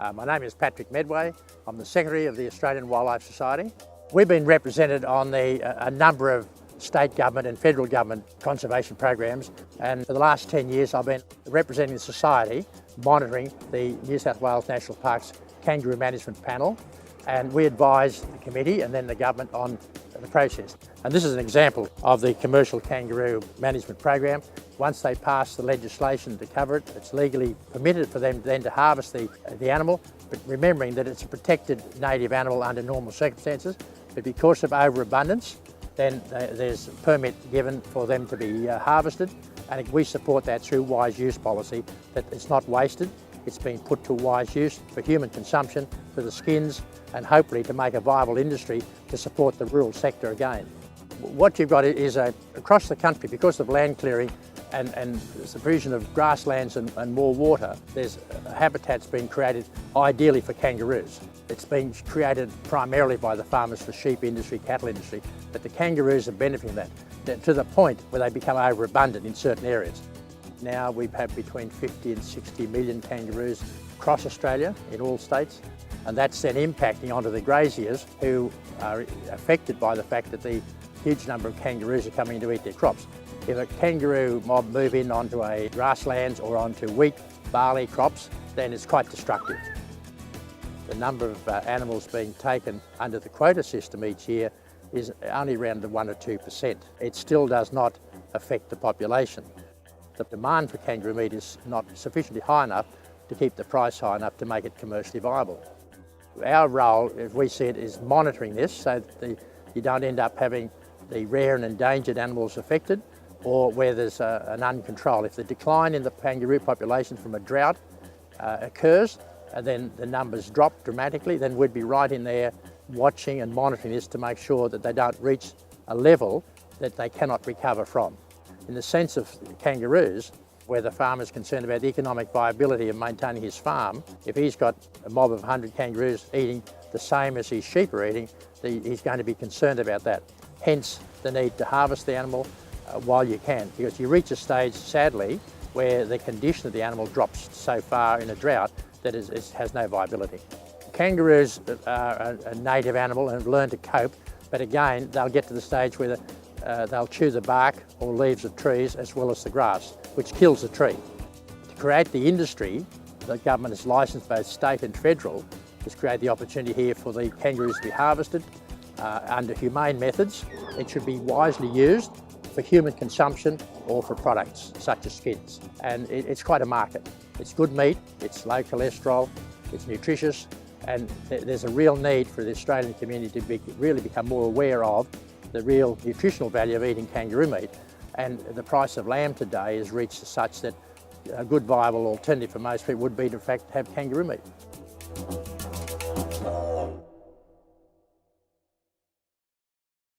My name is Patrick Medway. I'm the Secretary of the Australian Wildlife Society. We've been represented on a number of state government and federal government conservation programs, and for the last 10 years I've been representing the Society, monitoring the New South Wales National Parks Kangaroo Management Panel, and we advise the committee and then the government on the process. And this is an example of the commercial kangaroo management program. Once they pass the legislation to cover it, it's legally permitted for them then to harvest the animal, but remembering that it's a protected native animal under normal circumstances. But because of overabundance, then there's a permit given for them to be harvested, and we support that through wise use policy, that it's not wasted, it's being put to wise use for human consumption, for the skins, and hopefully to make a viable industry to support the rural sector again. What you've got is across the country, because of land clearing and the provision of grasslands and more water, there's habitats being created ideally for kangaroos. It's been created primarily by the farmers for sheep industry, cattle industry, but the kangaroos are benefiting from that to the point where they become overabundant in certain areas. Now we have between 50 and 60 million kangaroos across Australia in all states, and that's then impacting onto the graziers who are affected by the fact that the huge number of kangaroos are coming to eat their crops. If a kangaroo mob move in onto a grasslands or onto wheat, barley crops, then it's quite destructive. The number of animals being taken under the quota system each year is only around the 1 or 2%. It still does not affect the population. The demand for kangaroo meat is not sufficiently high enough to keep the price high enough to make it commercially viable. Our role, as we see it, is monitoring this so that you don't end up having the rare and endangered animals affected, or where there's an uncontrolled. If the decline in the kangaroo population from a drought occurs, and then the numbers drop dramatically, then we'd be right in there watching and monitoring this to make sure that they don't reach a level that they cannot recover from. In the sense of kangaroos, where the farmer's concerned about the economic viability of maintaining his farm, if he's got a mob of 100 kangaroos eating the same as his sheep are eating, he's going to be concerned about that. Hence the need to harvest the animal while you can, because you reach a stage, sadly, where the condition of the animal drops so far in a drought that it has no viability. Kangaroos are a native animal and have learned to cope, but again, they'll get to the stage where they'll chew the bark or leaves of trees as well as the grass, which kills the tree. To create the industry, the government has licensed both state and federal, has created the opportunity here for the kangaroos to be harvested under humane methods. It should be wisely used for human consumption or for products such as skins. And it's quite a market. It's good meat, it's low cholesterol, it's nutritious, and there's a real need for the Australian community to really become more aware of the real nutritional value of eating kangaroo meat. And the price of lamb today has reached such that a good viable alternative for most people would be to in fact have kangaroo meat.